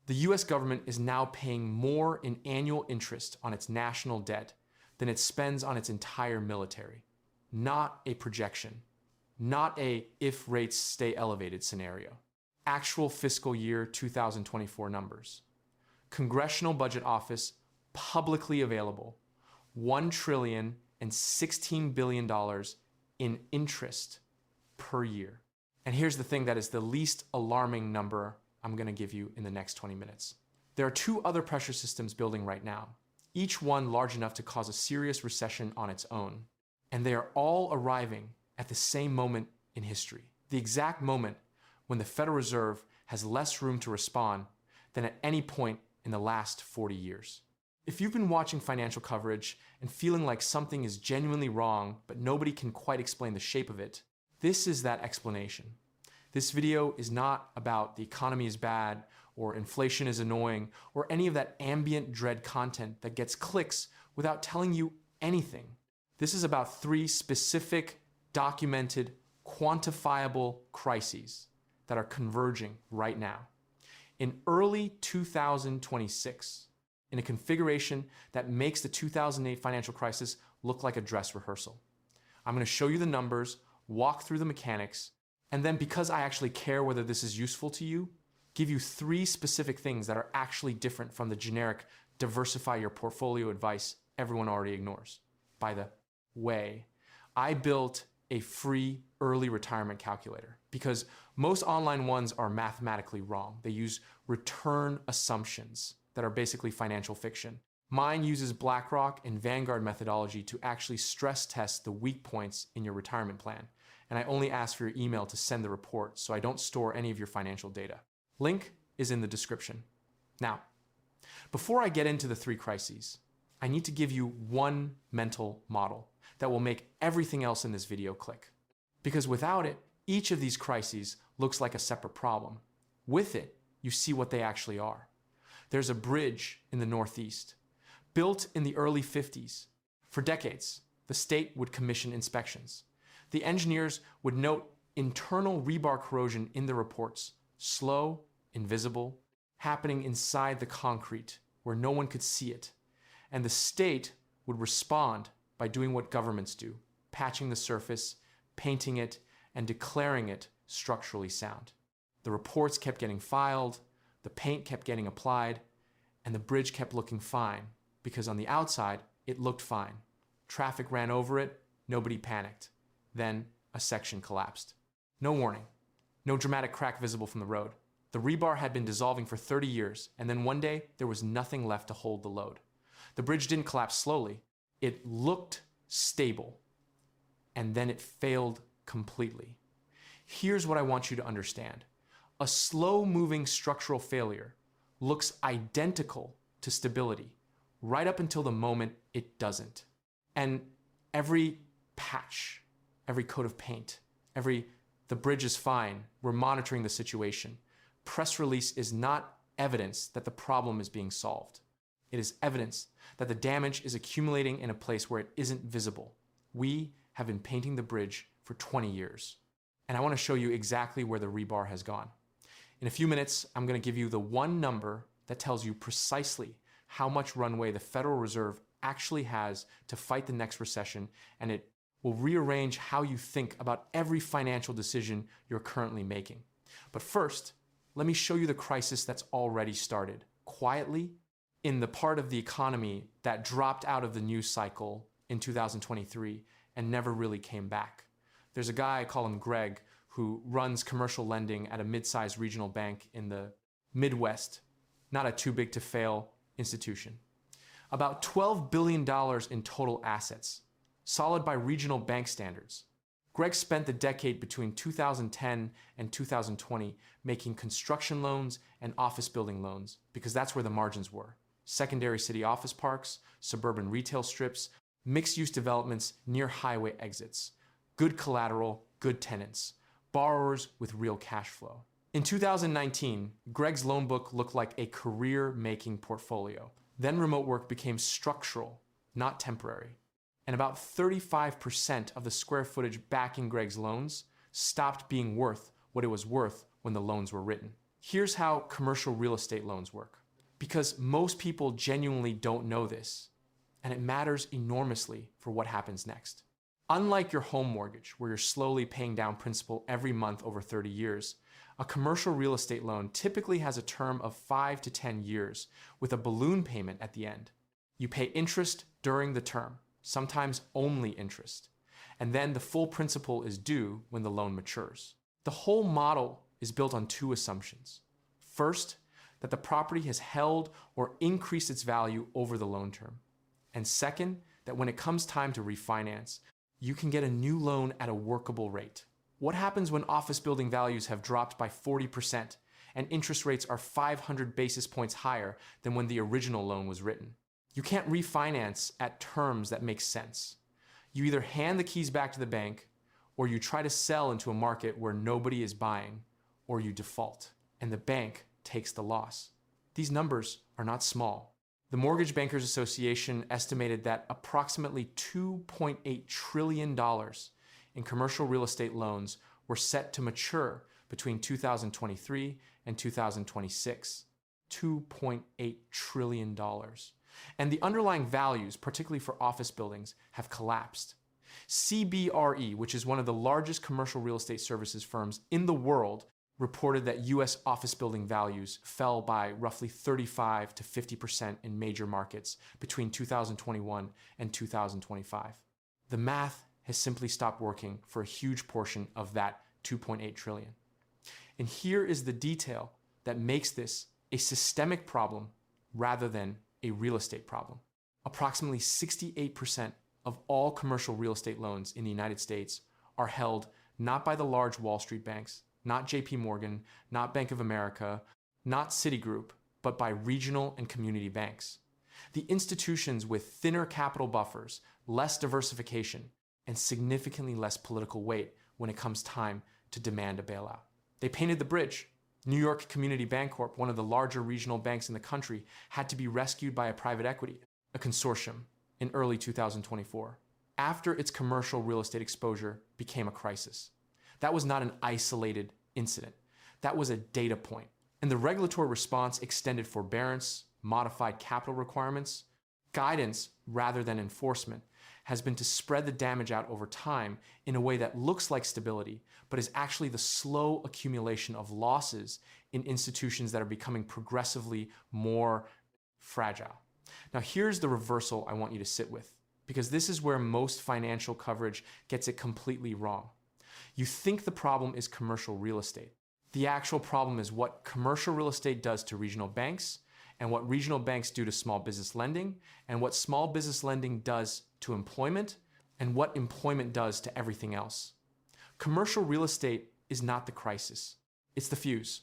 The US government is now paying more in annual interest on its national debt than it spends on its entire military. Not a projection. Not a if rates stay elevated scenario. Actual fiscal year 2024 numbers. Congressional Budget Office, publicly available, $1,016 billion in interest per year. And here's the thing that is the least alarming number I'm going to give you in the next 20 minutes. There are two other pressure systems building right now, each one large enough to cause a serious recession on its own. And they are all arriving at the same moment in history, the exact moment when the Federal Reserve has less room to respond than at any point in the last 40 years. If you've been watching financial coverage and feeling like something is genuinely wrong, but nobody can quite explain the shape of it, this is that explanation. This video is not about the economy is bad, or inflation is annoying, or any of that ambient dread content that gets clicks without telling you anything. This is about three specific, documented, quantifiable crises that are converging right now. In early 2026, in a configuration that makes the 2008 financial crisis look like a dress rehearsal. I'm going to show you the numbers, walk through the mechanics, and then because I actually care whether this is useful to you, give you three specific things that are actually different from the generic diversify your portfolio advice everyone already ignores. By the way, I built a free early retirement calculator because most online ones are mathematically wrong. They use return assumptions that are basically financial fiction. Mine uses BlackRock and Vanguard methodology to actually stress test the weak points in your retirement plan. And I only ask for your email to send the report, so I don't store any of your financial data. Link is in the description. Now, before I get into the three crises, I need to give you one mental model that will make everything else in this video click. Because without it, each of these crises looks like a separate problem. With it, you see what they actually are. There's a bridge in the Northeast, built in the early 50s. For decades, the state would commission inspections. The engineers would note internal rebar corrosion in the reports, slow, invisible, happening inside the concrete where no one could see it. And the state would respond by doing what governments do, patching the surface, painting it, and declaring it structurally sound. The reports kept getting filed, the paint kept getting applied, and the bridge kept looking fine, because on the outside, it looked fine. Traffic ran over it, nobody panicked. Then a section collapsed. No warning, no dramatic crack visible from the road. The rebar had been dissolving for 30 years, and then one day, there was nothing left to hold the load. The bridge didn't collapse slowly. It looked stable, and then it failed completely. Here's what I want you to understand. A slow-moving structural failure looks identical to stability right up until the moment it doesn't. And every patch, every coat of paint, the bridge is fine, we're monitoring the situation. Press release is not evidence that the problem is being solved. It is evidence that the damage is accumulating in a place where it isn't visible. We have been painting the bridge for 20 years. And I want to show you exactly where the rebar has gone. In a few minutes, I'm going to give you the one number that tells you precisely how much runway the Federal Reserve actually has to fight the next recession, and it will rearrange how you think about every financial decision you're currently making. But first, let me show you the crisis that's already started, quietly, in the part of the economy that dropped out of the news cycle in 2023 and never really came back. There's a guy, I call him Greg, who runs commercial lending at a mid-sized regional bank in the Midwest, not a too big to fail institution. About $12 billion in total assets, solid by regional bank standards. Greg spent the decade between 2010 and 2020 making construction loans and office building loans because that's where the margins were. Secondary city office parks, suburban retail strips, mixed-use developments near highway exits. Good collateral, good tenants. Borrowers with real cash flow. In 2019, Greg's loan book looked like a career-making portfolio. Then remote work became structural, not temporary. And about 35% of the square footage backing Greg's loans stopped being worth what it was worth when the loans were written. Here's how commercial real estate loans work. Because most people genuinely don't know this, and it matters enormously for what happens next. Unlike your home mortgage, where you're slowly paying down principal every month over 30 years, a commercial real estate loan typically has a term of 5 to 10 years with a balloon payment at the end. You pay interest during the term, sometimes only interest, and then the full principal is due when the loan matures. The whole model is built on two assumptions. First, that the property has held or increased its value over the loan term. And second, that when it comes time to refinance, you can get a new loan at a workable rate. What happens when office building values have dropped by 40% and interest rates are 500 basis points higher than when the original loan was written? You can't refinance at terms that make sense. You either hand the keys back to the bank, or you try to sell into a market where nobody is buying, or you default, and the bank takes the loss. These numbers are not small. The Mortgage Bankers Association estimated that approximately $2.8 trillion in commercial real estate loans were set to mature between 2023 and 2026. $2.8 trillion. And the underlying values, particularly for office buildings, have collapsed. CBRE, which is one of the largest commercial real estate services firms in the world, reported that US office building values fell by roughly 35 to 50% in major markets between 2021 and 2025. The math has simply stopped working for a huge portion of that 2.8 trillion. And here is the detail that makes this a systemic problem rather than a real estate problem. Approximately 68% of all commercial real estate loans in the United States are held not by the large Wall Street banks, not JP Morgan, not Bank of America, not Citigroup, but by regional and community banks. The institutions with thinner capital buffers, less diversification, and significantly less political weight when it comes time to demand a bailout. They painted the bridge. New York Community Bancorp, one of the larger regional banks in the country, had to be rescued by a private equity, a consortium, in early 2024, after its commercial real estate exposure became a crisis. That was not an isolated incident. That was a data point. And the regulatory response extended forbearance, modified capital requirements, guidance rather than enforcement, has been to spread the damage out over time in a way that looks like stability, but is actually the slow accumulation of losses in institutions that are becoming progressively more fragile. Now, here's the reversal I want you to sit with, because this is where most financial coverage gets it completely wrong. You think the problem is commercial real estate. The actual problem is what commercial real estate does to regional banks, and what regional banks do to small business lending, and what small business lending does to employment, and what employment does to everything else. Commercial real estate is not the crisis. It's the fuse.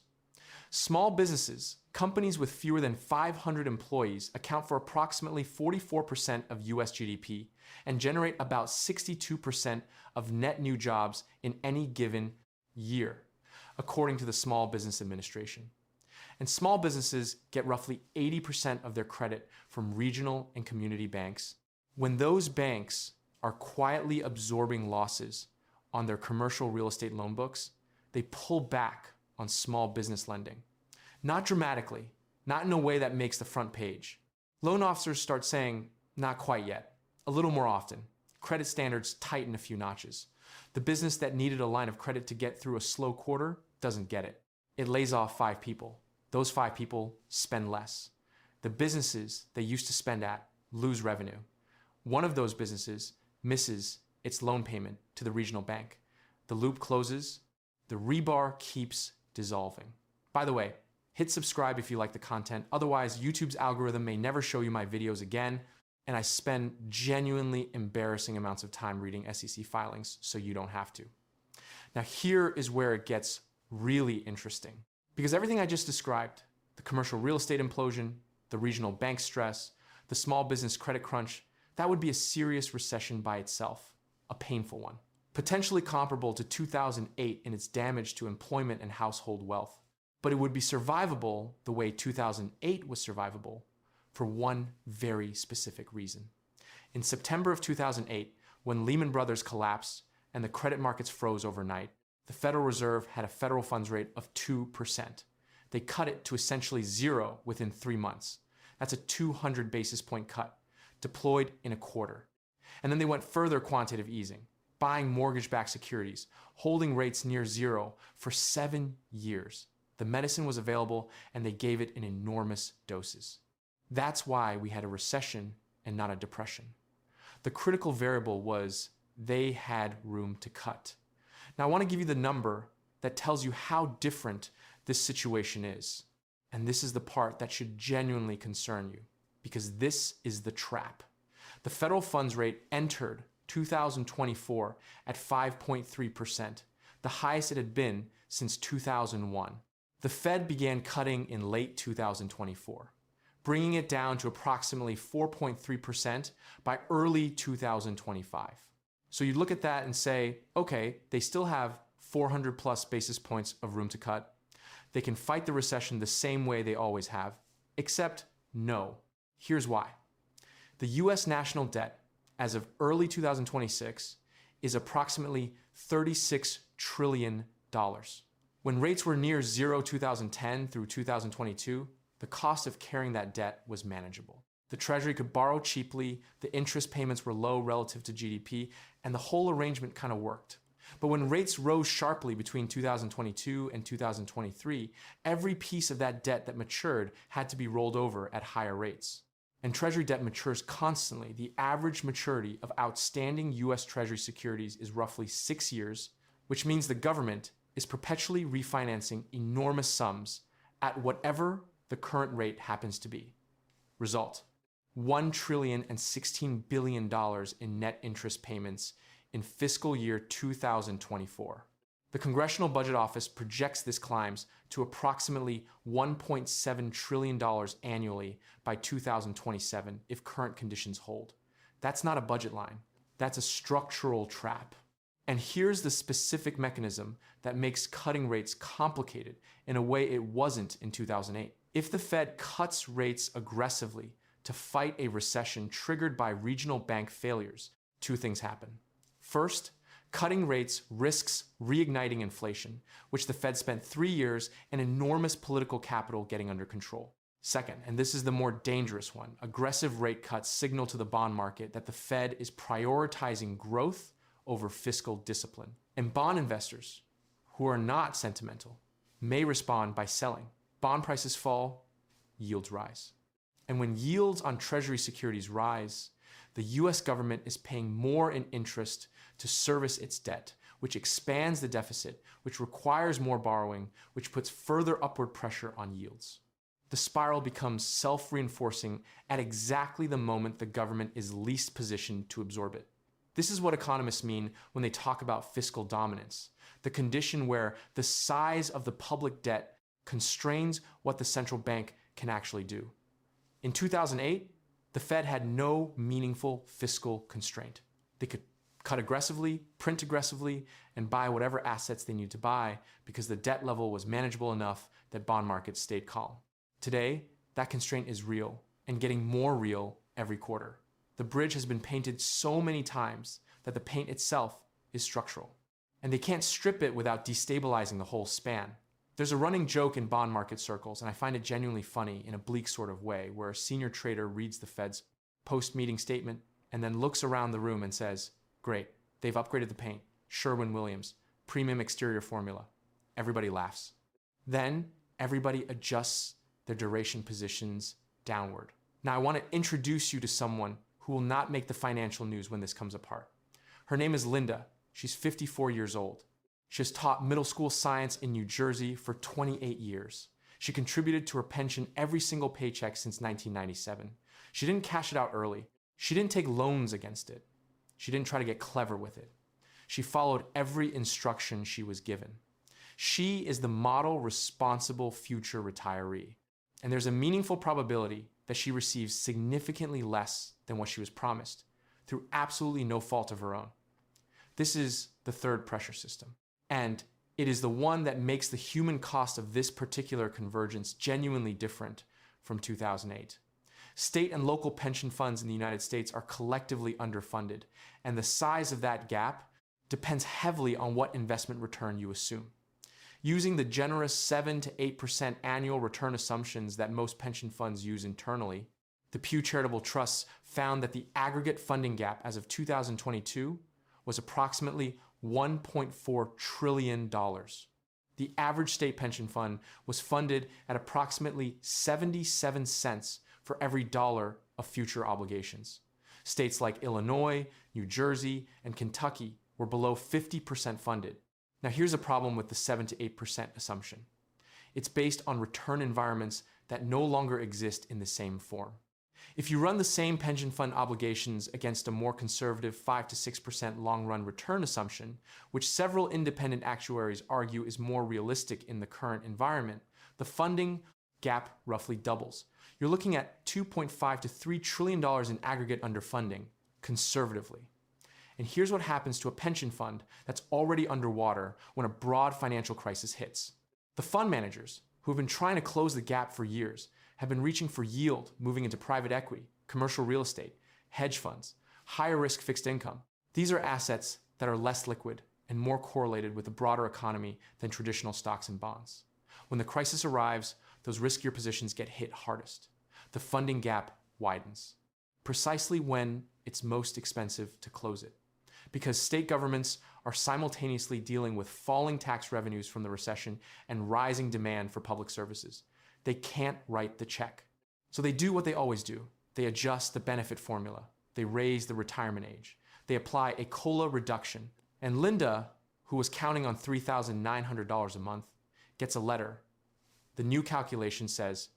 Small businesses, companies with fewer than 500 employees, account for approximately 44% of US GDP and generate about 62% of net new jobs in any given year, according to the Small Business Administration. And small businesses get roughly 80% of their credit from regional and community banks. When those banks are quietly absorbing losses on their commercial real estate loan books, they pull back on small business lending. Not dramatically, not in a way that makes the front page. Loan officers start saying, not quite yet, a little more often. Credit standards tighten a few notches. The business that needed a line of credit to get through a slow quarter doesn't get it. It lays off 5 people. Those 5 people spend less. The businesses they used to spend at lose revenue. One of those businesses misses its loan payment to the regional bank. The loop closes. The rebar keeps dissolving. By the way, hit subscribe if you like the content. Otherwise, YouTube's algorithm may never show you my videos again, and I spend genuinely embarrassing amounts of time reading SEC filings so you don't have to. Now, here is where it gets really interesting. Because everything I just described, the commercial real estate implosion, the regional bank stress, the small business credit crunch, that would be a serious recession by itself, a painful one, potentially comparable to 2008 in its damage to employment and household wealth. But it would be survivable the way 2008 was survivable for one very specific reason. In September of 2008, when Lehman Brothers collapsed and the credit markets froze overnight, the Federal Reserve had a federal funds rate of 2%. they cut it to essentially zero within 3 months. That's a 200 basis point cut, deployed in a quarter. And then they went further quantitative easing, buying mortgage-backed securities, holding rates near zero for 7 years. The medicine was available, and they gave it in enormous doses. That's why we had a recession and not a depression. The critical variable was they had room to cut. Now, I want to give you the number that tells you how different this situation is. And this is the part that should genuinely concern you, because this is the trap. The federal funds rate entered 2024 at 5.3%, the highest it had been since 2001. The Fed began cutting in late 2024, bringing it down to approximately 4.3% by early 2025. So you look at that and say, okay, they still have 400 plus basis points of room to cut. They can fight the recession the same way they always have, except no. Here's why. The US national debt, as of early 2026, is approximately $36 trillion. When rates were near zero 2010 through 2022, the cost of carrying that debt was manageable. The Treasury could borrow cheaply, the interest payments were low relative to GDP, and the whole arrangement kind of worked. But when rates rose sharply between 2022 and 2023, every piece of that debt that matured had to be rolled over at higher rates. And Treasury debt matures constantly. The average maturity of outstanding US Treasury securities is roughly 6 years, which means the government is perpetually refinancing enormous sums at whatever the current rate happens to be. Result: $1,016 billion in net interest payments in fiscal year 2024. The Congressional Budget Office projects this climbs to approximately $1.7 trillion annually by 2027 if current conditions hold. That's not a budget line. That's a structural trap. And here's the specific mechanism that makes cutting rates complicated in a way it wasn't in 2008. If the Fed cuts rates aggressively to fight a recession triggered by regional bank failures, two things happen. First, cutting rates risks reigniting inflation, which the Fed spent 3 years and enormous political capital getting under control. Second, and this is the more dangerous one, aggressive rate cuts signal to the bond market that the Fed is prioritizing growth over fiscal discipline. And bond investors, who are not sentimental, may respond by selling. Bond prices fall, yields rise. And when yields on Treasury securities rise, the US government is paying more in interest to service its debt, which expands the deficit, which requires more borrowing, which puts further upward pressure on yields. The spiral becomes self-reinforcing at exactly the moment the government is least positioned to absorb it. This is what economists mean when they talk about fiscal dominance, the condition where the size of the public debt constrains what the central bank can actually do. In 2008, the Fed had no meaningful fiscal constraint. They could cut aggressively, print aggressively, and buy whatever assets they needed to buy because the debt level was manageable enough that bond markets stayed calm. Today, that constraint is real and getting more real every quarter. The bridge has been painted so many times that the paint itself is structural. And they can't strip it without destabilizing the whole span. There's a running joke in bond market circles, and I find it genuinely funny in a bleak sort of way, where a senior trader reads the Fed's post-meeting statement and then looks around the room and says, "Great, they've upgraded the paint. Sherwin-Williams, premium exterior formula." Everybody laughs. Then everybody adjusts their duration positions downward. Now I want to introduce you to someone who will not make the financial news when this comes apart. Her name is Linda. She's 54 years old. She has taught middle school science in New Jersey for 28 years. She contributed to her pension every single paycheck since 1997. She didn't cash it out early. She didn't take loans against it. She didn't try to get clever with it. She followed every instruction she was given. She is the model responsible future retiree. And there's a meaningful probability that she receives significantly less than what she was promised, through absolutely no fault of her own. This is the third pressure system. And it is the one that makes the human cost of this particular convergence genuinely different from 2008. State and local pension funds in the United States are collectively underfunded, and the size of that gap depends heavily on what investment return you assume. Using the generous 7 to 8% annual return assumptions that most pension funds use internally, the Pew Charitable Trusts found that the aggregate funding gap as of 2022 was approximately $1.4 trillion. The average state pension fund was funded at approximately 77 cents for every dollar of future obligations. States like Illinois, New Jersey, and Kentucky were below 50% funded. Now here's a problem with the 7 to 8% assumption. It's based on return environments that no longer exist in the same form. If you run the same pension fund obligations against a more conservative 5 to 6% long-run return assumption, which several independent actuaries argue is more realistic in the current environment, the funding gap roughly doubles. You're looking at $2.5 to $3 trillion in aggregate underfunding, conservatively. And here's what happens to a pension fund that's already underwater when a broad financial crisis hits. The fund managers, who have been trying to close the gap for years, have been reaching for yield, moving into private equity, commercial real estate, hedge funds, higher risk fixed income. These are assets that are less liquid and more correlated with the broader economy than traditional stocks and bonds. When the crisis arrives, those riskier positions get hit hardest. The funding gap widens, precisely when it's most expensive to close it. Because state governments are simultaneously dealing with falling tax revenues from the recession and rising demand for public services. They can't write the check. So they do what they always do. They adjust the benefit formula. They raise the retirement age. They apply a COLA reduction. And Linda, who was counting on $3,900 a month, gets a letter. The new calculation says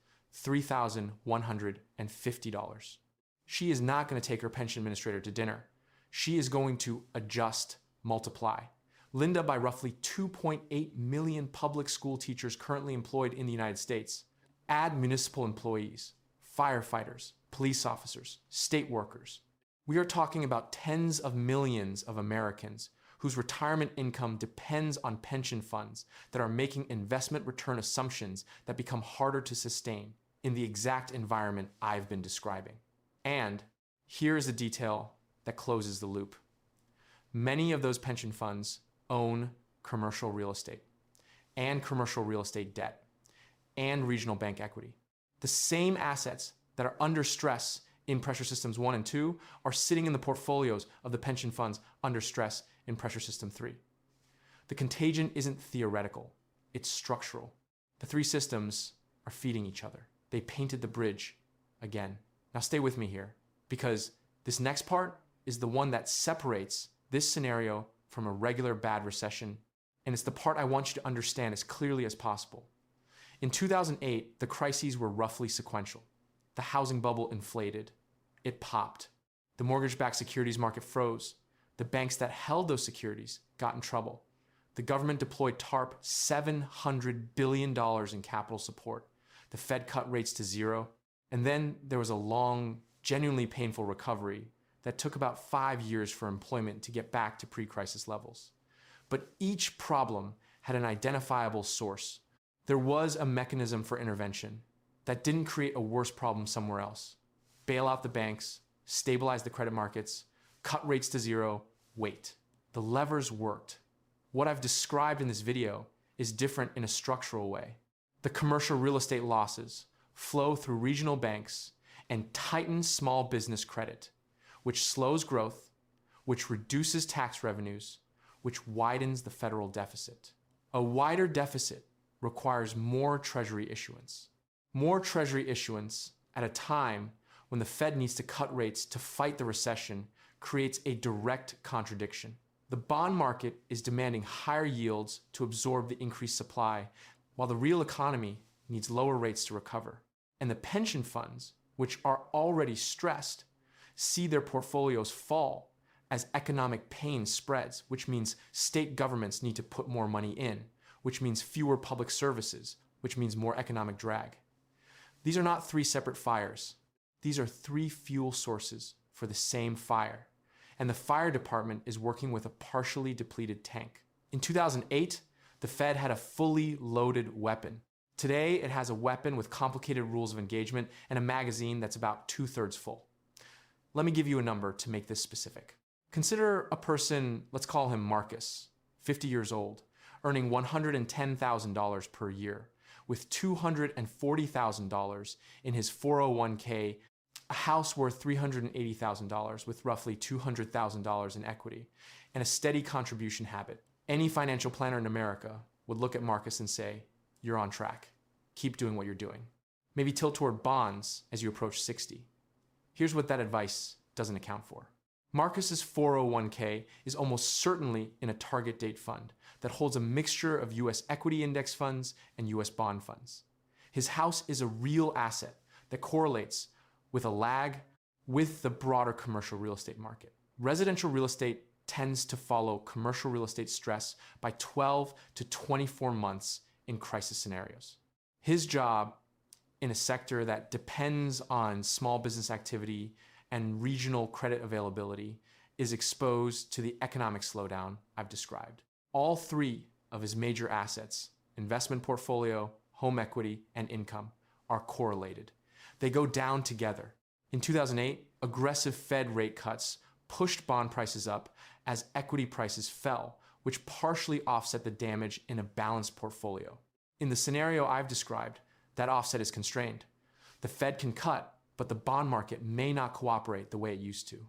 $3,150. She is not going to take her pension administrator to dinner. She is going to adjust, multiply. Linda by roughly 2.8 million public school teachers currently employed in the United States. Add municipal employees, firefighters, police officers, state workers. We are talking about tens of millions of Americans whose retirement income depends on pension funds that are making investment return assumptions that become harder to sustain in the exact environment I've been describing. And here is a detail that closes the loop. Many of those pension funds own commercial real estate and commercial real estate debt and regional bank equity. The same assets that are under stress in pressure systems 1 and 2 are sitting in the portfolios of the pension funds under stress in pressure system 3. The contagion isn't theoretical, it's structural. The three systems are feeding each other. They painted the bridge again. Now stay with me here, because this next part is the one that separates this scenario from a regular bad recession, and it's the part I want you to understand as clearly as possible. In 2008, the crises were roughly sequential. The housing bubble inflated. It popped. The mortgage-backed securities market froze. The banks that held those securities got in trouble. The government deployed TARP $700 billion in capital support. The Fed cut rates to zero. And then there was a long, genuinely painful recovery that took about 5 years for employment to get back to pre-crisis levels. But each problem had an identifiable source. There was a mechanism for intervention that didn't create a worse problem somewhere else. Bail out the banks, stabilize the credit markets, cut rates to zero, wait. The levers worked. What I've described in this video is different in a structural way. The commercial real estate losses flow through regional banks and tighten small business credit, which slows growth, which reduces tax revenues, which widens the federal deficit. A wider deficit requires more Treasury issuance. More Treasury issuance at a time when the Fed needs to cut rates to fight the recession creates a direct contradiction. The bond market is demanding higher yields to absorb the increased supply, while the real economy needs lower rates to recover. And the pension funds, which are already stressed, see their portfolios fall as economic pain spreads, which means state governments need to put more money in, which means fewer public services, which means more economic drag. These are not three separate fires. These are three fuel sources for the same fire. And the fire department is working with a partially depleted tank. In 2008, the Fed had a fully loaded weapon. Today, it has a weapon with complicated rules of engagement and a magazine that's about 2/3 full. Let me give you a number to make this specific. Consider a person, let's call him Marcus, 50 years old, earning $110,000 per year, with $240,000 in his 401k, a house worth $380,000 with roughly $200,000 in equity, and a steady contribution habit. Any financial planner in America would look at Marcus and say, "You're on track. Keep doing what you're doing." Maybe tilt toward bonds as you approach 60. Here's what that advice doesn't account for. Marcus's 401k is almost certainly in a target date fund that holds a mixture of US equity index funds and US bond funds. His house is a real asset that correlates with a lag with the broader commercial real estate market. Residential real estate tends to follow commercial real estate stress by 12 to 24 months in crisis scenarios. His job in a sector that depends on small business activity and regional credit availability is exposed to the economic slowdown I've described. All three of his major assets, investment portfolio, home equity, and income, are correlated. They go down together. In 2008, aggressive Fed rate cuts pushed bond prices up as equity prices fell, which partially offset the damage in a balanced portfolio. In the scenario I've described, that offset is constrained. The Fed can cut, but the bond market may not cooperate the way it used to.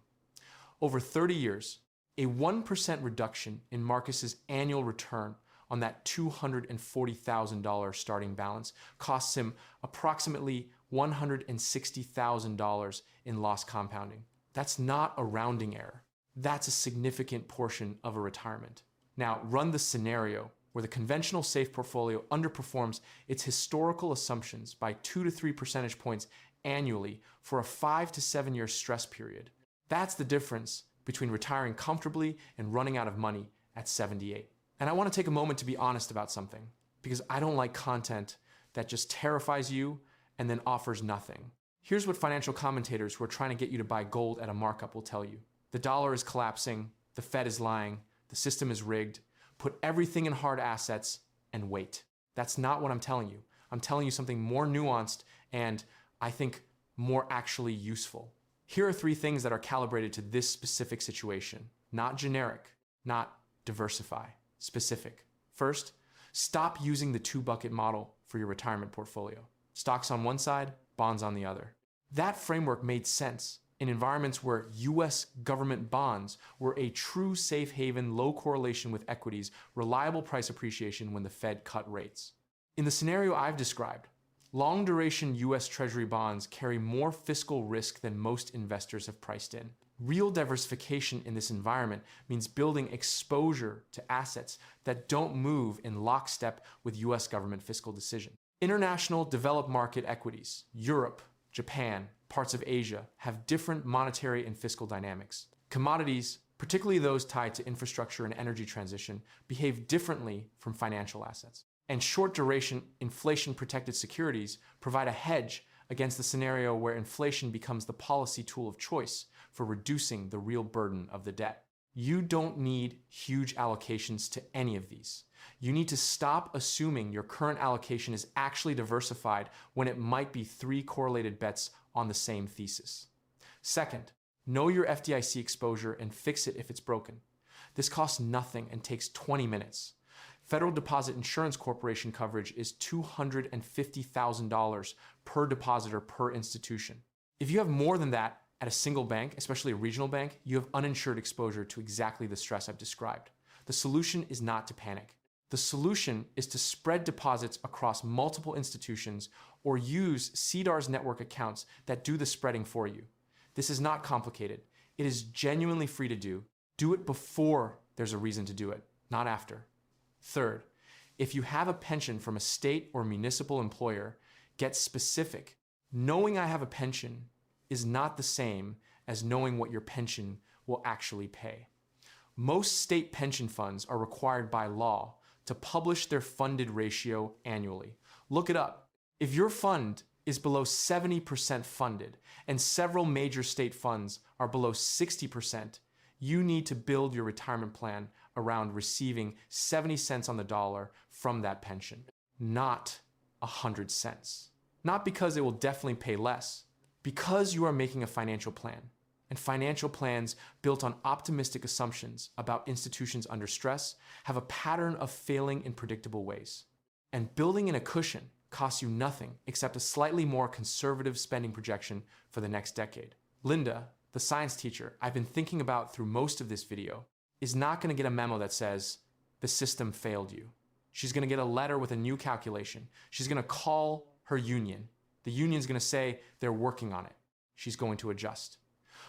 Over 30 years, a 1% reduction in Marcus's annual return on that $240,000 starting balance costs him approximately $160,000 in lost compounding. That's not a rounding error. That's a significant portion of a retirement. Now, run the scenario where the conventional safe portfolio underperforms its historical assumptions by 2 to 3 percentage points annually for a 5 to 7 year stress period. That's the difference between retiring comfortably and running out of money at 78. And I want to take a moment to be honest about something, because I don't like content that just terrifies you and then offers nothing. Here's what financial commentators who are trying to get you to buy gold at a markup will tell you. The dollar is collapsing, the Fed is lying, the system is rigged. Put everything in hard assets and wait. That's not what I'm telling you. I'm telling you something more nuanced and I think more actually useful. Here are 3 things that are calibrated to this specific situation. Not generic, not diversify, specific. First, stop using the 2-bucket model for your retirement portfolio. Stocks on one side, bonds on the other. That framework made sense in environments where US government bonds were a true safe haven, low correlation with equities, reliable price appreciation when the Fed cut rates. In the scenario I've described, long duration US Treasury bonds carry more fiscal risk than most investors have priced in. Real diversification in this environment means building exposure to assets that don't move in lockstep with US government fiscal decisions. International developed market equities, Europe, Japan, parts of Asia, have different monetary and fiscal dynamics. Commodities, particularly those tied to infrastructure and energy transition, behave differently from financial assets. And short duration, inflation-protected securities provide a hedge against the scenario where inflation becomes the policy tool of choice for reducing the real burden of the debt. You don't need huge allocations to any of these. You need to stop assuming your current allocation is actually diversified when it might be 3 correlated bets on the same thesis. Second, know your FDIC exposure and fix it if it's broken. This costs nothing and takes 20 minutes. Federal Deposit Insurance Corporation coverage is $250,000 per depositor per institution. If you have more than that at a single bank, especially a regional bank, you have uninsured exposure to exactly the stress I've described. The solution is not to panic. The solution is to spread deposits across multiple institutions or use CDAR's network accounts that do the spreading for you. This is not complicated. It is genuinely free to do. Do it before there's a reason to do it, not after. Third, if you have a pension from a state or municipal employer, get specific. Knowing I have a pension is not the same as knowing what your pension will actually pay. Most state pension funds are required by law to publish their funded ratio annually. Look it up. If your fund is below 70% funded and several major state funds are below 60%, you need to build your retirement plan around receiving 70 cents on the dollar from that pension, not 100 cents. Not because it will definitely pay less, because you are making a financial plan. and financial plans built on optimistic assumptions about institutions under stress have a pattern of failing in predictable ways. And building in a cushion costs you nothing except a slightly more conservative spending projection for the next decade. Linda, the science teacher I've been thinking about through most of this video, is not going to get a memo that says, "The system failed you." She's going to get a letter with a new calculation. She's going to call her union. The union's going to say they're working on it. She's going to adjust.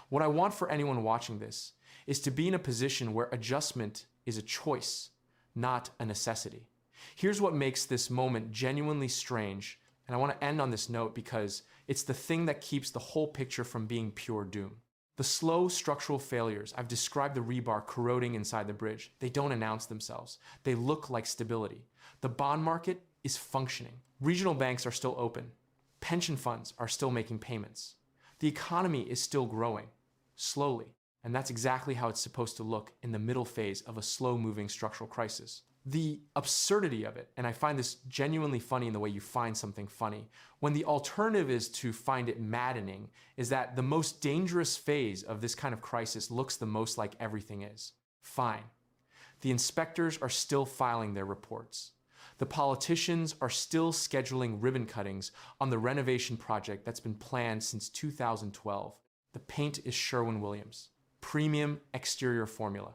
What I want for anyone watching this is to be in a position where adjustment is a choice, not a necessity. Here's what makes this moment genuinely strange, and I want to end on this note because it's the thing that keeps the whole picture from being pure doom. The slow structural failures, I've described the rebar corroding inside the bridge. They don't announce themselves. They look like stability. The bond market is functioning. Regional banks are still open. Pension funds are still making payments. The economy is still growing, slowly. And that's exactly how it's supposed to look in the middle phase of a slow-moving structural crisis. The absurdity of it, and I find this genuinely funny in the way you find something funny, when the alternative is to find it maddening, is that the most dangerous phase of this kind of crisis looks the most like everything is. Fine. The inspectors are still filing their reports. The politicians are still scheduling ribbon cuttings on the renovation project that's been planned since 2012. The paint is Sherwin-Williams. Premium exterior formula.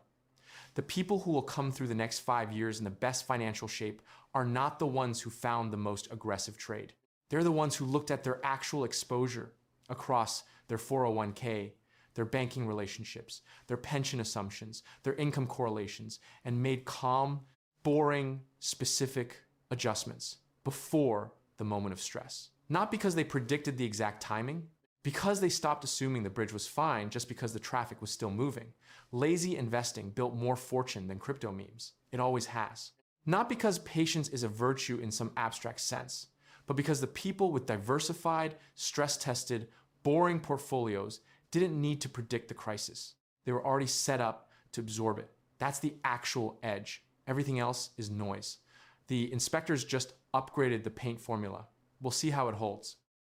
The people who will come through the next 5 years in the best financial shape are not the ones who found the most aggressive trade. They're the ones who looked at their actual exposure across their 401k, their banking relationships, their pension assumptions, their income correlations, and made calm, boring, specific adjustments before the moment of stress. Not because they predicted the exact timing, because they stopped assuming the bridge was fine just because the traffic was still moving. Lazy investing built more fortune than crypto memes. It always has. Not because patience is a virtue in some abstract sense, but because the people with diversified, stress-tested, boring portfolios didn't need to predict the crisis. They were already set up to absorb it. That's the actual edge. Everything else is noise. The inspectors just upgraded the paint formula. We'll see how it holds.